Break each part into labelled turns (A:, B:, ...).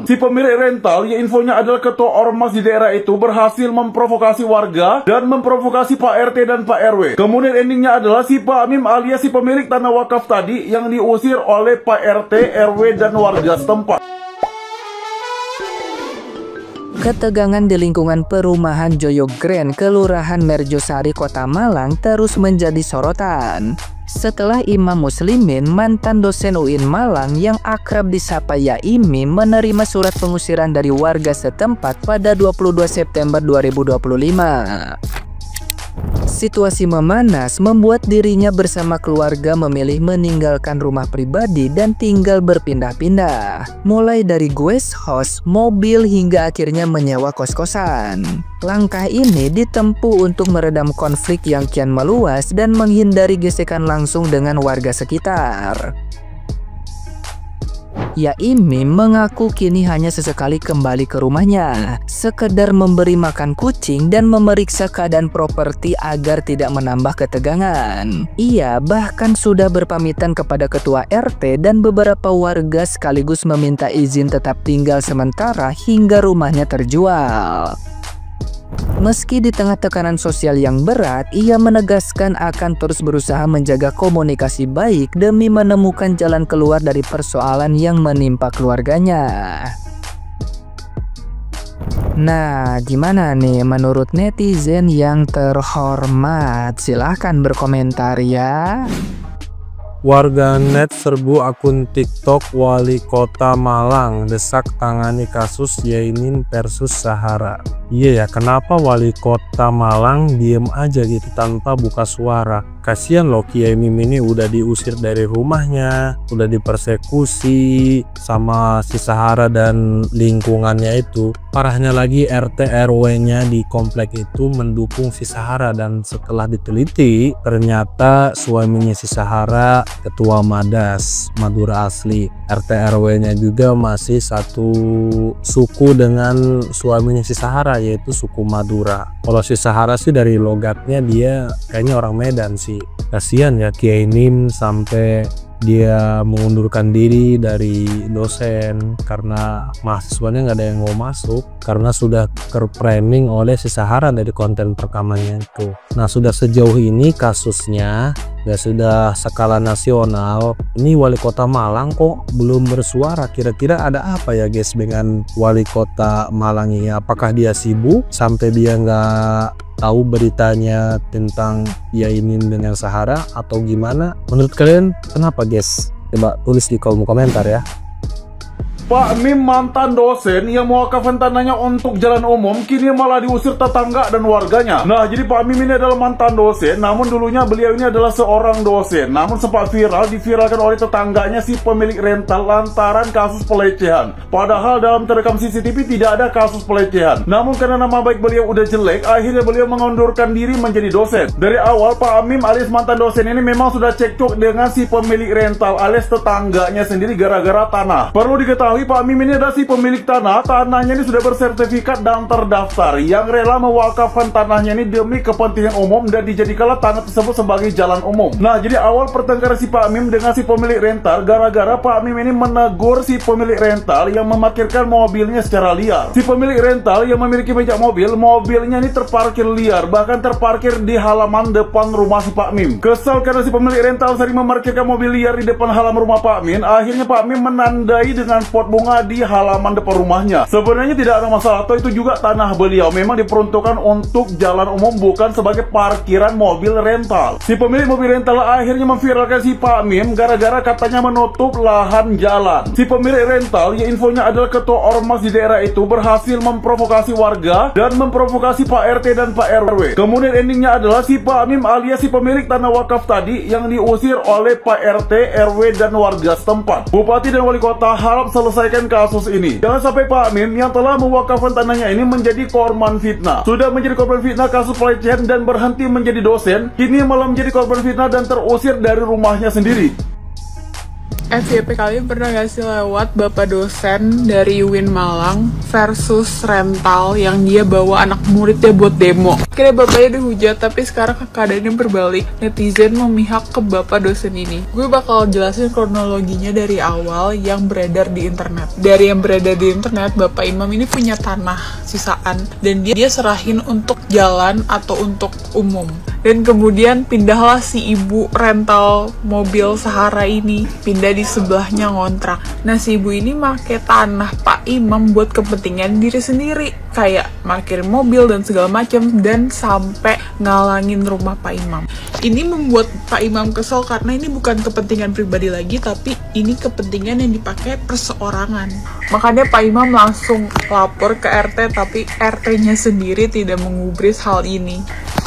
A: Malang. Si pemilik rental, ya infonya adalah ketua ormas di daerah itu, berhasil memprovokasi warga dan memprovokasi Pak RT dan Pak RW. Kemudian endingnya adalah si Pak Mim alias si pemilik tanah wakaf tadi yang diusir oleh Pak RT, RW, dan warga setempat.
B: Ketegangan di lingkungan perumahan Joyo Grand, Kelurahan Merjosari, Kota Malang terus menjadi sorotan. Setelah Imam Muslimin, mantan dosen UIN Malang yang akrab disapa Yaimi, menerima surat pengusiran dari warga setempat pada 22 September 2025. Situasi memanas membuat dirinya bersama keluarga memilih meninggalkan rumah pribadi dan tinggal berpindah-pindah. Mulai dari guest house, mobil, hingga akhirnya menyewa kos-kosan. Langkah ini ditempuh untuk meredam konflik yang kian meluas dan menghindari gesekan langsung dengan warga sekitar. Yaimi mengaku kini hanya sesekali kembali ke rumahnya, sekedar memberi makan kucing dan memeriksa keadaan properti agar tidak menambah ketegangan. Ia bahkan sudah berpamitan kepada ketua RT dan beberapa warga sekaligus meminta izin tetap tinggal sementara hingga rumahnya terjual. Meski di tengah tekanan sosial yang berat, ia menegaskan akan terus berusaha menjaga komunikasi baik demi menemukan jalan keluar dari persoalan yang menimpa keluarganya. Nah, gimana nih menurut netizen yang terhormat? Silahkan berkomentar ya.
C: Warganet serbu akun TikTok Wali Kota Malang desak tangani kasus Yaimin versus Zahara. Iya ya, kenapa Wali Kota Malang diem aja gitu tanpa buka suara? Kasian loh, Kiai Mim ini udah diusir dari rumahnya, udah dipersekusi sama si Zahara dan lingkungannya itu. Parahnya lagi RT RW-nya di komplek itu mendukung si Zahara, dan setelah diteliti ternyata suaminya si Zahara ketua Madas, Madura asli. RT RW-nya juga masih satu suku dengan suaminya si Zahara, yaitu suku Madura. Kalau si Zahara sih dari logatnya dia kayaknya orang Medan sih. Kasihan ya Kiai Mim sampai dia mengundurkan diri dari dosen karena mahasiswanya nggak ada yang mau masuk karena sudah terframing oleh si Zahara dari konten rekamannya itu. Nah, sudah sejauh ini kasusnya nggak sudah skala nasional, ini Wali Kota Malang kok belum bersuara. Kira-kira ada apa ya guys dengan Wali Kota Malang ini? Apakah dia sibuk sampai dia nggak tahu beritanya tentang Yaimin dengan Zahara atau gimana? Menurut kalian kenapa guys? Coba tulis di kolom komentar ya.
A: Pak Mim, mantan dosen yang mewakafkan tanahnya untuk jalan umum, kini malah diusir tetangga dan warganya. Nah, jadi Pak Mim ini adalah mantan dosen, namun dulunya beliau ini adalah seorang dosen. Namun sempat viral, diviralkan oleh tetangganya si pemilik rental lantaran kasus pelecehan. Padahal dalam terekam CCTV tidak ada kasus pelecehan. Namun karena nama baik beliau udah jelek, akhirnya beliau mengundurkan diri menjadi dosen. Dari awal, Pak Mim alias mantan dosen ini memang sudah cekcok dengan si pemilik rental alias tetangganya sendiri gara-gara tanah. Perlu diketahui Pak Mim ini adalah si pemilik tanah. Tanahnya ini sudah bersertifikat dan terdaftar, yang rela mewakafkan tanahnya ini demi kepentingan umum dan dijadikanlah tanah tersebut sebagai jalan umum. Nah, jadi awal pertengkaran si Pak Mim dengan si pemilik rental gara-gara Pak Mim ini menegur si pemilik rental yang memarkirkan mobilnya secara liar. Si pemilik rental yang memiliki pajak mobil, mobilnya ini terparkir liar, bahkan terparkir di halaman depan rumah si Pak Mim. Kesal karena si pemilik rental sering memarkirkan mobil liar di depan halaman rumah Pak Mim, akhirnya Pak Mim menandai dengan pot bunga di halaman depan rumahnya. Sebenarnya tidak ada masalah, atau itu juga tanah beliau memang diperuntukkan untuk jalan umum, bukan sebagai parkiran mobil rental. Si pemilik mobil rental akhirnya memviralkan si Pak Mim gara-gara katanya menutup lahan jalan. Si pemilik rental, ya infonya adalah ketua ormas di daerah itu, berhasil memprovokasi warga dan memprovokasi Pak RT dan Pak RW. Kemudian endingnya adalah si Pak Mim alias si pemilik tanah wakaf tadi yang diusir oleh Pak RT, RW, dan warga setempat. Bupati dan wali kota harap selesaikan kasus ini. Jangan sampai Pak Mim yang telah mewakafkan tanahnya ini menjadi korban fitnah. Sudah menjadi korban fitnah kasus pelecehan dan berhenti menjadi dosen, kini malah menjadi korban fitnah dan terusir dari rumahnya sendiri.
D: FYP, kalian pernah gak sih lewat bapak dosen dari UIN Malang versus rental yang dia bawa anak muridnya buat demo? Kira bapaknya dihujat, tapi sekarang keadaannya berbalik. Netizen memihak ke bapak dosen ini. Gue bakal jelasin kronologinya dari awal yang beredar di internet. Dari yang beredar di internet, bapak imam ini punya tanah sisaan dan dia serahin untuk jalan atau untuk umum. Dan kemudian pindahlah si ibu rental mobil Sahara ini, pindah di sebelahnya ngontrak. Nah, si ibu ini pakai tanah Pak Imam buat kepentingan diri sendiri, kayak parkir mobil dan segala macam, dan sampai ngalangin rumah Pak Imam. Ini membuat Pak Imam kesel karena ini bukan kepentingan pribadi lagi, tapi ini kepentingan yang dipakai perseorangan. Makanya Pak Imam langsung lapor ke RT, tapi RT-nya sendiri tidak mengubris hal ini.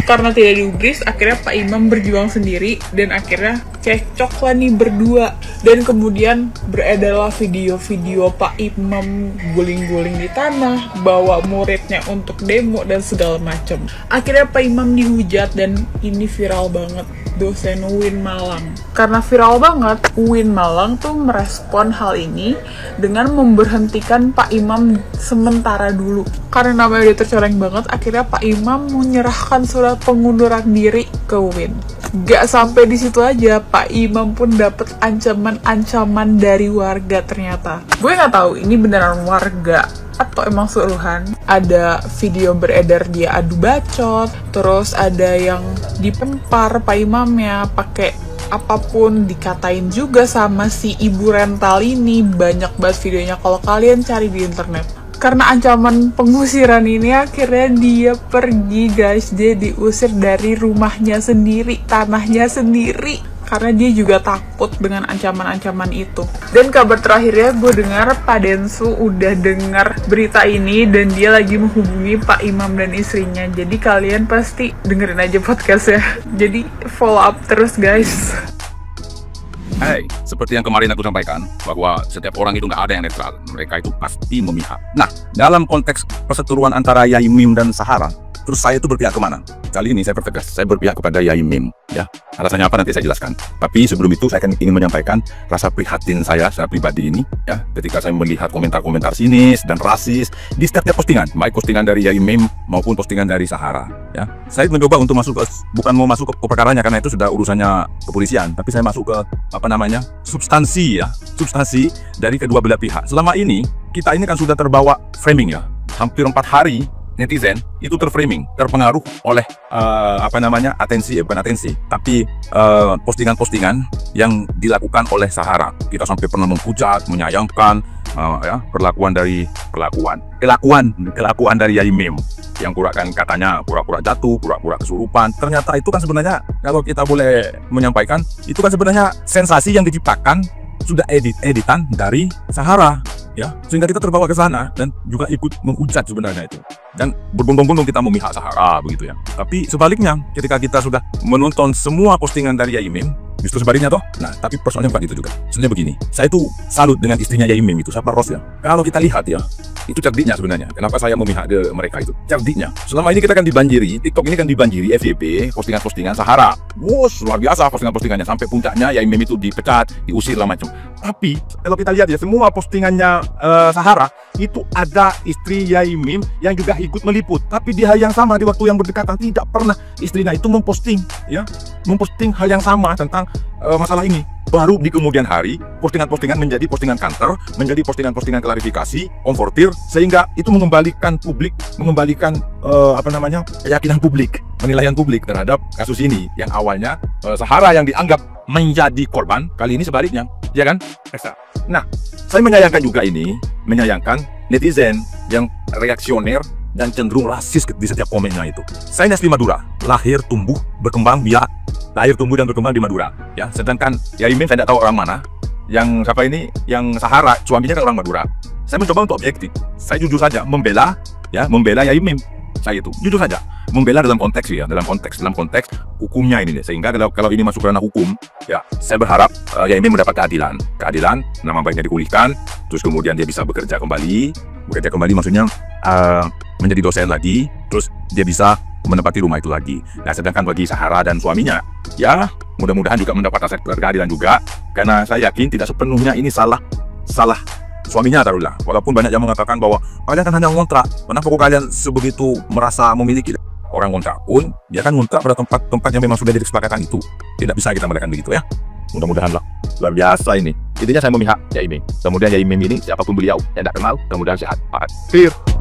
D: Karena tidak diubris, akhirnya Pak Imam berjuang sendiri dan akhirnya cekcok lah nih berdua. Dan kemudian beredarlah video-video Pak Imam guling-guling di tanah, bawa muridnya untuk demo dan segala macam. Akhirnya Pak Imam dihujat dan ini viral banget. Dosen UIN Malang. Karena viral banget, UIN Malang tuh merespon hal ini dengan memberhentikan Pak Imam sementara dulu. Karena namanya udah tercoreng banget, akhirnya Pak Imam menyerahkan surat pengunduran diri ke UIN. Gak sampai di situ aja, Pak Imam pun dapat ancaman-ancaman dari warga ternyata. Gue nggak tahu ini beneran warga atau emang suruhan. Ada video beredar dia adu bacot, terus ada yang dipempar Pak Imamnya pakai apapun, dikatain juga sama si ibu rental ini. Banyak banget videonya kalau kalian cari di internet. Karena ancaman pengusiran ini akhirnya dia pergi guys. Dia diusir dari rumahnya sendiri, tanahnya sendiri. Karena dia juga takut dengan ancaman-ancaman itu. Dan kabar terakhirnya gue dengar Pak Densu udah dengar berita ini dan dia lagi menghubungi Pak Imam dan istrinya. Jadi kalian pasti dengerin aja podcastnya. Jadi follow up terus guys.
E: Hai, seperti yang kemarin aku sampaikan, bahwa setiap orang itu nggak ada yang netral. Mereka itu pasti memihak. Nah, dalam konteks perseteruan antara Yai Mim dan Sahara, terus saya itu berpihak kemana? Kali ini saya bertegas, saya berpihak kepada Yai Mim. Ya, alasannya apa nanti saya jelaskan. Tapi sebelum itu saya ingin menyampaikan rasa prihatin saya secara pribadi ini, ya, ketika saya melihat komentar-komentar sinis dan rasis di setiap postingan, baik postingan dari Yai Mim maupun postingan dari Sahara. Ya, saya mencoba untuk masuk ke, bukan mau masuk ke perkaranya karena itu sudah urusannya kepolisian, tapi saya masuk ke substansi ya, substansi dari kedua belah pihak. Selama ini kita ini kan sudah terbawa framing ya, hampir 4 hari netizen itu terframing, terpengaruh oleh bukan atensi, tapi postingan-postingan yang dilakukan oleh Sahara. Kita sampai pernah menghujat, menyayangkan kelakuan dari Yai Mim yang katanya pura-pura jatuh, pura-pura kesurupan. Ternyata itu kan sebenarnya, kalau kita boleh menyampaikan, itu kan sebenarnya sensasi yang diciptakan sudah editan dari Sahara, ya, sehingga kita terbawa ke sana dan juga ikut menghujat sebenarnya itu. Dan berbondong-bondong kita memihak Sahara begitu ya. Tapi sebaliknya, ketika kita sudah menonton semua postingan dari Yai Mim, justru sebaliknya toh. Nah, tapi persoalannya bukan itu juga. Sebenarnya begini, saya tuh salut dengan istrinya Yai Mim itu, siapa Ros ya. Kalau kita lihat ya, itu cerdiknya sebenarnya. Kenapa saya memihak ke mereka itu? Cerdiknya. Selama ini kita kan dibanjiri, TikTok ini kan dibanjiri FYP, postingan-postingan Sahara. Wush, luar biasa postingan-postingannya. Sampai puncaknya Yai Mim itu dipecat, diusir lah macam. Tapi kalau kita lihat ya, semua postingannya Sahara itu ada istri Yai Mim yang juga ikut meliput. Tapi di hal yang sama, di waktu yang berdekatan, tidak pernah istrinya itu memposting hal yang sama tentang masalah ini. Baru di kemudian hari, postingan-postingan menjadi postingan kantor, menjadi postingan-postingan klarifikasi, konfrontir, sehingga itu mengembalikan keyakinan publik, penilaian publik terhadap kasus ini. Yang awalnya Sahara yang dianggap menjadi korban, kali ini sebaliknya, ya kan? Nah, saya menyayangkan juga ini, menyayangkan netizen yang reaksioner dan cenderung rasis di setiap komennya itu. Saya asli Madura, lahir, tumbuh, berkembang dan berkembang di Madura, ya. Sedangkan Yai Mim saya tidak tahu orang mana. Yang siapa ini? Yang Sahara, suaminya kan orang Madura. Saya mencoba untuk objektif. Saya jujur saja membela Yai Mim. Saya itu jujur saja membela dalam konteks hukumnya ini, sehingga kalau ini masuk ranah hukum, ya, saya berharap Yai Mim mendapat keadilan, nama baiknya dipulihkan, terus kemudian dia bisa bekerja kembali maksudnya menjadi dosen lagi, terus dia bisa menempati rumah itu lagi. Nah, sedangkan bagi Zahara dan suaminya, ya mudah-mudahan juga mendapat rasa keadilan juga, karena saya yakin tidak sepenuhnya ini salah suaminya taruhlah. Walaupun banyak yang mengatakan bahwa kalian kan hanya ngontrak, kenapa kok kalian sebegitu merasa memiliki? Orang ngontrak pun dia kan ngontrak pada tempat-tempat yang memang sudah jadi kesepakatan itu. Tidak bisa kita melakukan begitu ya. Mudah-mudahan lah. Luar biasa ini. Intinya saya memihak Yaimin. Kemudian Yaimin ini siapapun beliau yang tidak kenal, kemudian sehat. Clear.